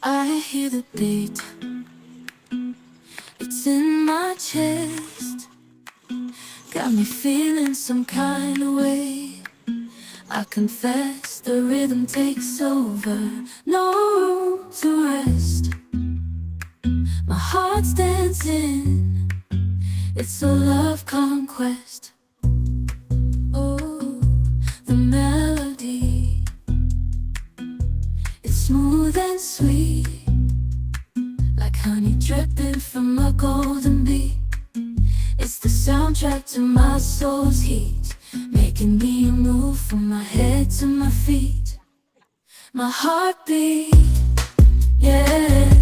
I hear the beat, it's in my chest. Got me feeling some kind of way. I confess the rhythm takes over, no room to rest. My heart's dancing, it's a love conquest. Oh, the melody, it's smooth and sweet, like honey dripping from a golden bee. It's the soundtrack to my soul's heat, making me move from my head to my feet. My heartbeat, yeah,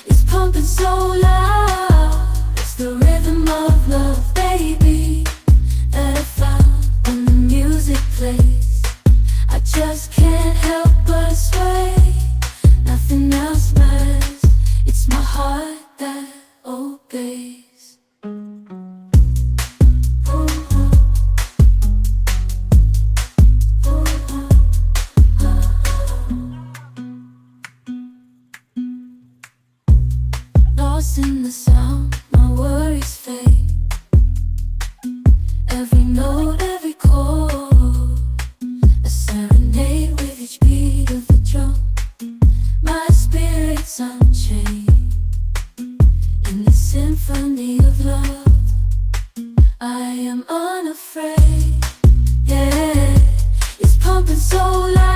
it's pumping so loud. It's the rhythm of love, baby, that I found when the music plays. I just can't help but sway. Nothing else matters, it's my heart that obeys. Lost in the sound, my worries fade. Every note, every chord, a serenade with each beat of the drum. My spirit's unchained in the symphony of love. I am unafraid, yeah, it's pumping so loud.